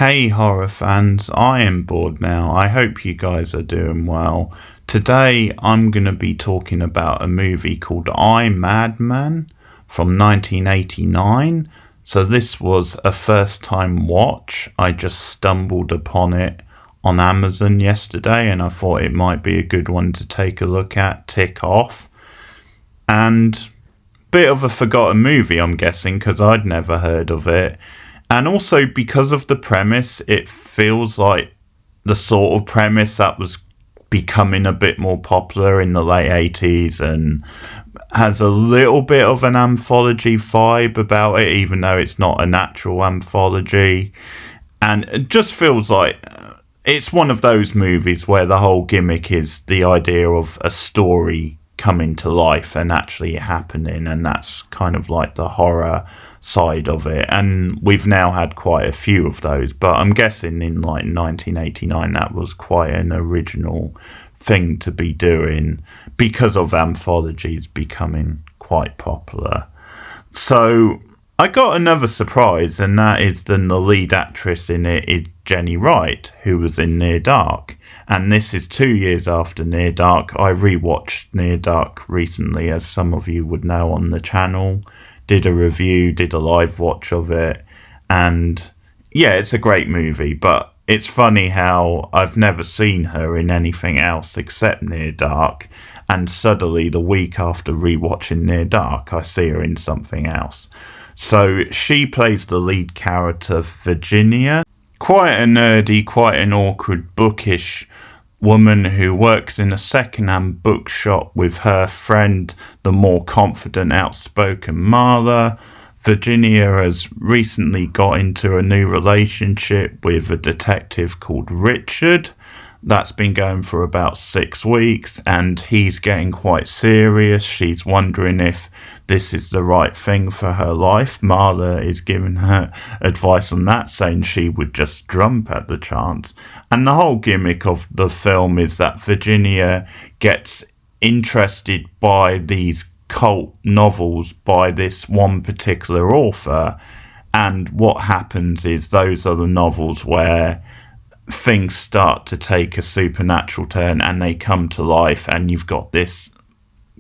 Hey horror fans, I am bored now. I hope you guys are doing well. Today I'm going to be talking about a movie called Madman from 1989. So this was a first time watch. I just stumbled upon it on Amazon yesterday and I thought it might be a good one to take a look at, tick off. And bit of a forgotten movie, I'm guessing, because I'd never heard of it. And also because of the premise, it feels like the sort of premise that was becoming a bit more popular in the late 80s and has a little bit of an anthology vibe about it, even though it's not a natural anthology. And it just feels like it's one of those movies where the whole gimmick is the idea of a story coming to life and actually happening, and that's kind of like the horror side of it. And we've now had quite a few of those, but I'm guessing in like 1989 that was quite an original thing to be doing because of anthologies becoming quite popular. So I got another surprise, and that is the lead actress in it is Jenny Wright, who was in Near Dark. And this is 2 years after Near Dark. I rewatched Near Dark recently, as some of you would know on the channel. Did a review, did a live watch of it. And yeah, it's a great movie, but it's funny how I've never seen her in anything else except Near Dark. And suddenly, the week after rewatching Near Dark, I see her in something else. So she plays the lead character, Virginia. Quite a nerdy, quite an awkward, bookish woman who works in a second-hand bookshop with her friend, the more confident, outspoken Marla. Virginia has recently got into a new relationship with a detective called Richard. That's been going for about 6 weeks, and he's getting quite serious. She's wondering if this is the right thing for her life. Marla is giving her advice on that, saying she would just jump at the chance. And the whole gimmick of the film is that Virginia gets interested by these cult novels by this one particular author. And what happens is those are the novels where things start to take a supernatural turn and they come to life, and you've got this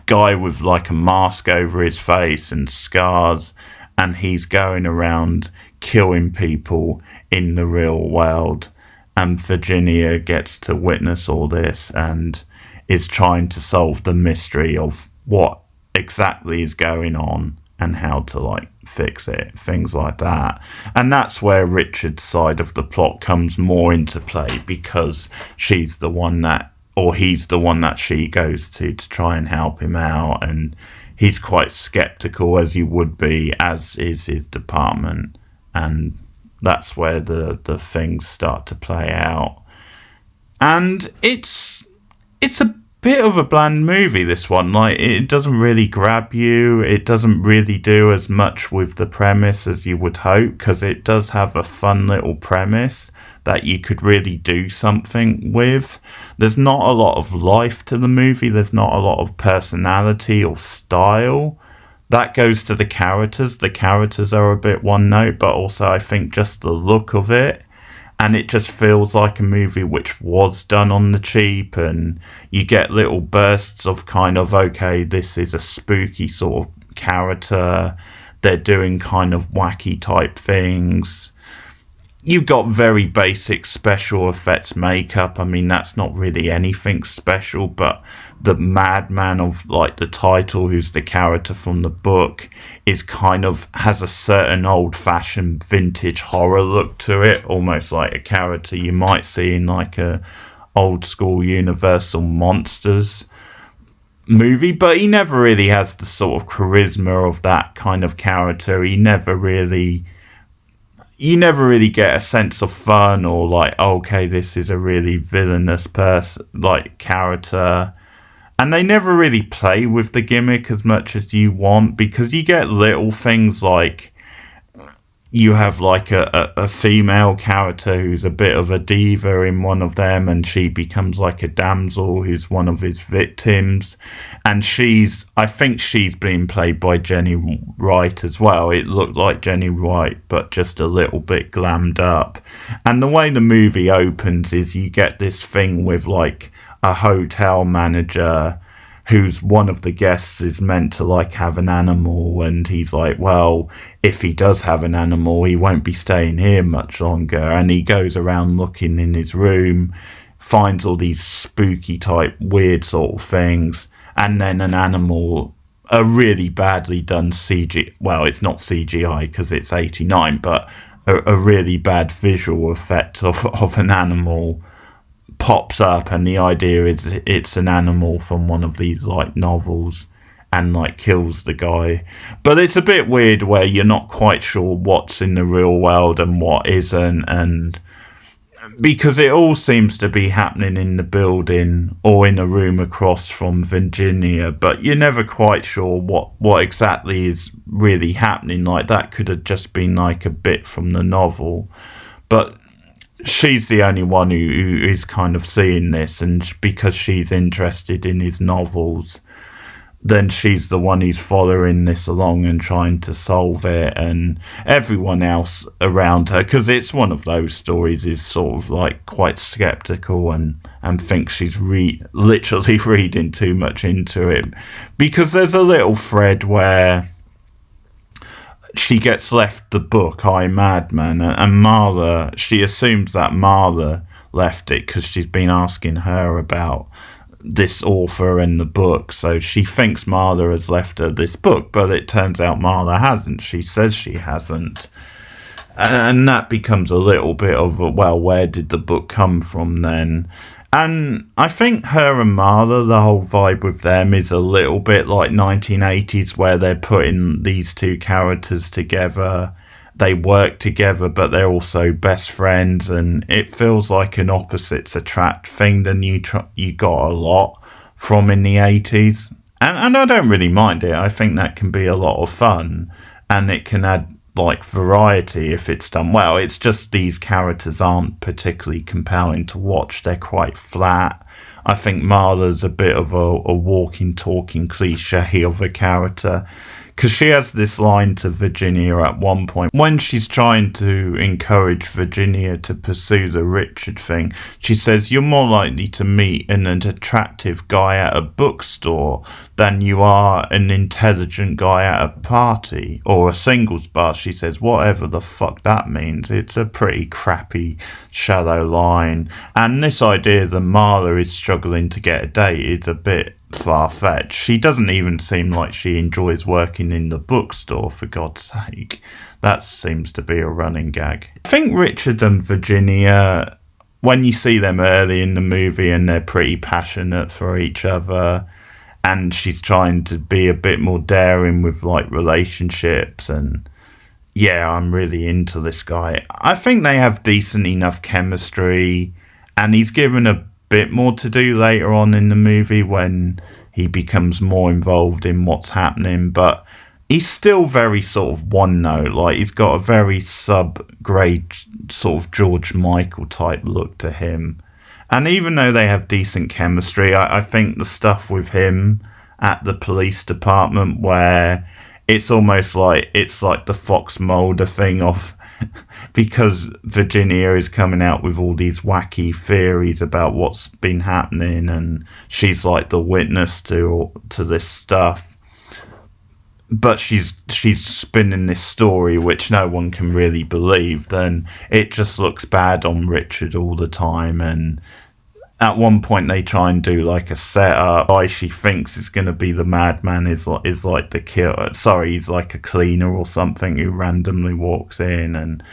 guy with like a mask over his face and scars, and he's going around killing people in the real world. And Virginia gets to witness all this and is trying to solve the mystery of what exactly is going on and how to like fix it, things like that. And that's where Richard's side of the plot comes more into play, because she's the one that, or he's the one that she goes to try and help him out, and he's quite skeptical, as he would be, as is his department. And that's where the things start to play out. And it's a bit of a bland movie, this one. Like, it doesn't really grab you. It doesn't really do as much with the premise as you would hope, because it does have a fun little premise that you could really do something with. There's not a lot of life to the movie. There's not a lot of personality or style. That goes to the characters. The characters are a bit one note, but also I think just the look of it. And it just feels like a movie which was done on the cheap, and you get little bursts of kind of, okay, this is a spooky sort of character. They're doing kind of wacky type things. You've got very basic special effects makeup. I mean, that's not really anything special, but the Madman of like the title, who's the character from the book, is kind of has a certain old-fashioned vintage horror look to it, almost like a character you might see in like a old school Universal Monsters movie. But he never really has the sort of charisma of that kind of character. You never really get a sense of fun or like, okay, this is a really villainous person, like character. And they never really play with the gimmick as much as you want, because you get little things like you have like a female character who's a bit of a diva in one of them, and she becomes like a damsel who's one of his victims. And I think she's being played by Jenny Wright as well. It looked like Jenny Wright, but just a little bit glammed up. And the way the movie opens is you get this thing with like a hotel manager who's one of the guests is meant to like have an animal, and he's like, well, if he does have an animal, he won't be staying here much longer. And he goes around looking in his room, finds all these spooky type weird sort of things, and then an animal, a really badly done CG, well, it's not CGI because it's 89, but a really bad visual effect of an animal pops up, and the idea is it's an animal from one of these like novels, and like kills the guy. But it's a bit weird where you're not quite sure what's in the real world and what isn't, and because it all seems to be happening in the building or in a room across from Virginia, but you're never quite sure what exactly is really happening. Like that could have just been like a bit from the novel, but she's the only one who is kind of seeing this, and because she's interested in his novels, then she's the one who's following this along and trying to solve it, and everyone else around her, because it's one of those stories, is sort of like quite skeptical and thinks she's literally reading too much into it, because there's a little thread where she gets left the book I'm Madman, and Marla, she assumes that Marla left it because she's been asking her about this author and the book, so she thinks Marla has left her this book, but it turns out Marla hasn't. She says she hasn't, and that becomes a little bit of a, well, where did the book come from then? And I think her and Marla, the whole vibe with them is a little bit like 1980s, where they're putting these two characters together. They work together, but they're also best friends, and it feels like an opposites attract thing than you got a lot from in the 80s. And I don't really mind it. I think that can be a lot of fun, and it can add like variety if it's done well. It's just these characters aren't particularly compelling to watch. They're quite flat. I think Marla's a bit of a walking, talking cliche of a character, because she has this line to Virginia at one point when she's trying to encourage Virginia to pursue the Richard thing. She says, you're more likely to meet an attractive guy at a bookstore than you are an intelligent guy at a party or a singles bar. She says, whatever the fuck that means. It's a pretty crappy, shallow line. And this idea that Marla is struggling to get a date is a bit far-fetched. She doesn't even seem like she enjoys working in the bookstore, for God's sake. That seems to be a running gag. I think Richard and Virginia, when you see them early in the movie and they're pretty passionate for each other, and she's trying to be a bit more daring with like relationships, and yeah, I'm really into this guy. I think they have decent enough chemistry, and he's given a bit more to do later on in the movie when he becomes more involved in what's happening, but he's still very sort of one note. Like, he's got a very sub-grade sort of George Michael type look to him. And even though they have decent chemistry, I think the stuff with him at the police department, where it's almost like it's like the Fox Mulder thing of because Virginia is coming out with all these wacky theories about what's been happening, and she's like the witness to this stuff, but she's spinning this story which no one can really believe, then it just looks bad on Richard all the time. And at one point they try and do like a setup. Why she thinks it's going to be the Madman is like the killer. Sorry, he's like a cleaner or something who randomly walks in, and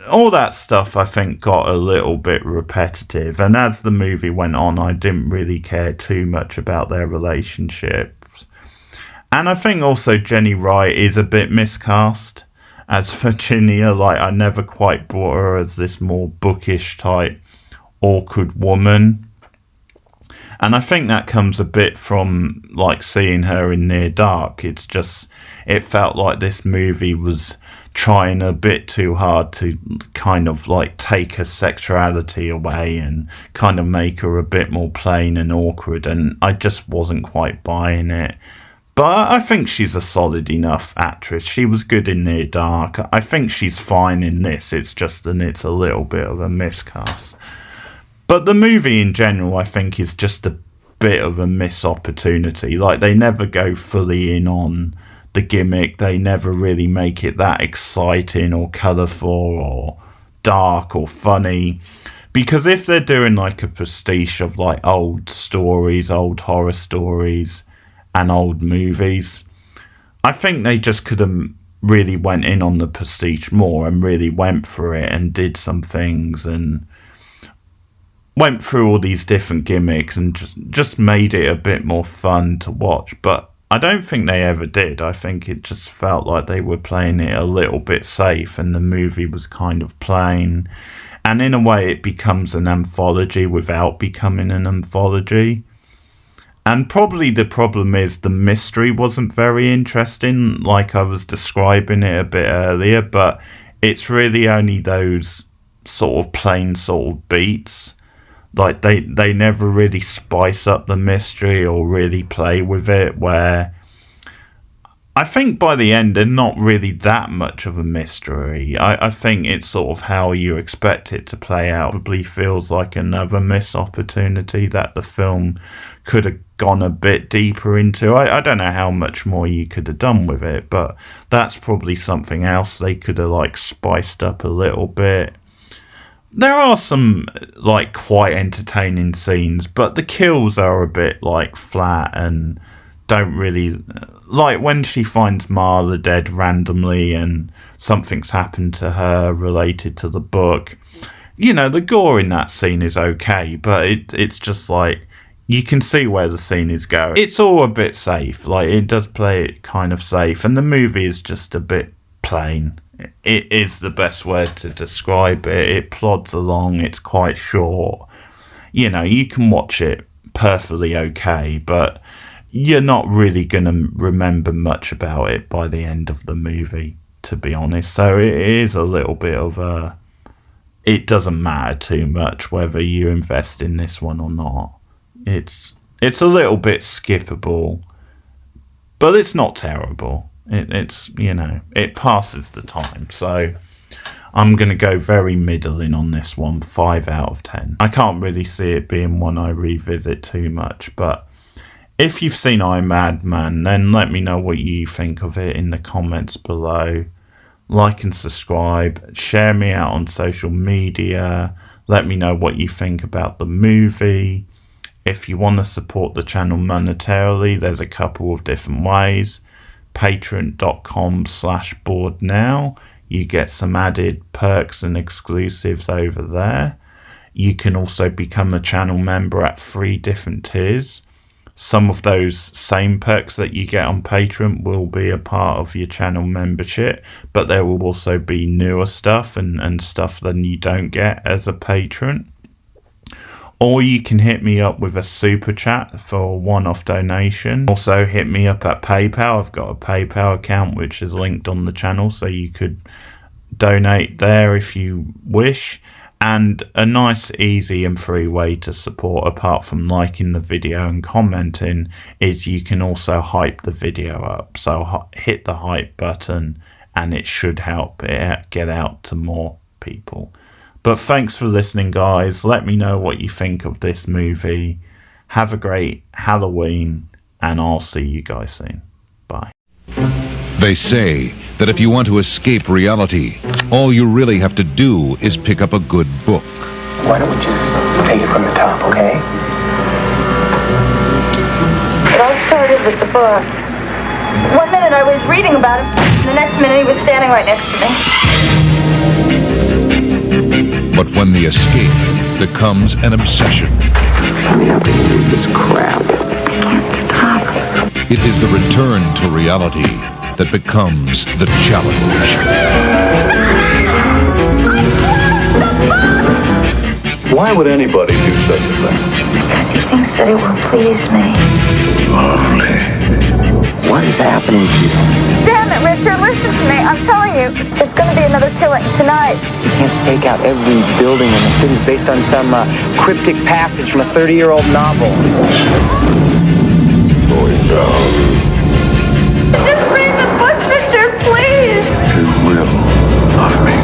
all that stuff I think got a little bit repetitive. And as the movie went on, I didn't really care too much about their relationships. And I think also Jenny Wright is a bit miscast as Virginia. Like, I never quite brought her as this more bookish type awkward woman, and I think that comes a bit from like seeing her in Near Dark. It felt like this movie was trying a bit too hard to kind of like take her sexuality away and kind of make her a bit more plain and awkward, and I just wasn't quite buying it. But I think she's a solid enough actress. She was good in Near Dark. I think she's fine in this. It's just that it's a little bit of a miscast. But the movie in general, I think, is just a bit of a missed opportunity. Like, they never go fully in on the gimmick. They never really make it that exciting or colourful or dark or funny. Because if they're doing like a pastiche of like old stories, old horror stories, and old movies, I think they just could have really went in on the pastiche more and really went for it and did some things and went through all these different gimmicks and just made it a bit more fun to watch. But I don't think they ever did. I think it just felt like they were playing it a little bit safe, and the movie was kind of plain. And in a way, it becomes an anthology without becoming an anthology. And probably the problem is the mystery wasn't very interesting, like I was describing it a bit earlier, but it's really only those sort of plain sort of beats. Like they never really spice up the mystery or really play with it, where I think by the end they're not really that much of a mystery. I think it's sort of how you expect it to play out. Probably feels like another missed opportunity that the film could have gone a bit deeper into. I don't know how much more you could have done with it, but that's probably something else they could have like spiced up a little bit. There are some like quite entertaining scenes, but the kills are a bit like flat and don't really, like when she finds Marla dead randomly and something's happened to her related to the book. You know, the gore in that scene is okay, but it's just like, you can see where the scene is going. It's all a bit safe. Like, it does play it kind of safe, and the movie is just a bit plain. It is the best word to describe it. It plods along. It's quite short. You know, you can watch it perfectly okay, but you're not really going to remember much about it by the end of the movie, to be honest. So it is a little bit of a... It doesn't matter too much whether you invest in this one or not. It's a little bit skippable, but it's not terrible. It's, you know, it passes the time. So I'm going to go very middling on this one, 5 out of 10. I can't really see it being one I revisit too much, but if you've seen I'm Madman, then let me know what you think of it in the comments below. Like and subscribe, share me out on social media, let me know what you think about the movie. If you want to support the channel monetarily, there's a couple of different ways. Patreon.com/borednow. You get some added perks and exclusives over there. You can also become a channel member at 3 different tiers. Some of those same perks that you get on Patreon will be a part of your channel membership, but there will also be newer stuff and stuff that you don't get as a patron. Or you can hit me up with a super chat for a one-off donation. Also hit me up at PayPal. I've got a PayPal account which is linked on the channel, so you could donate there if you wish. And a nice, easy and free way to support, apart from liking the video and commenting, is you can also hype the video up. So hit the hype button and it should help it get out to more people. But thanks for listening, guys. Let me know what you think of this movie. Have a great Halloween, and I'll see you guys soon. Bye. They say that if you want to escape reality, all you really have to do is pick up a good book. Why don't we just take it from the top, okay? It all started with the book. 1 minute I was reading about him, and the next minute he was standing right next to me. But when the escape becomes an obsession, I mean, how can you do this crap? I can't stop. it is the return to reality that becomes the challenge. Why would anybody do such a thing? Because he thinks that it will please me. Lovely. What is happening to you? Damn it, Richard, listen to me. I'm telling you, there's going to be another killing tonight. You can't stake out every building in the city based on some cryptic passage from a 30-year-old novel. Going down. Just read the book, Richard, please. You will love me.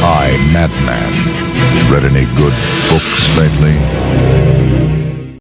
I, Madman. Read any good books lately?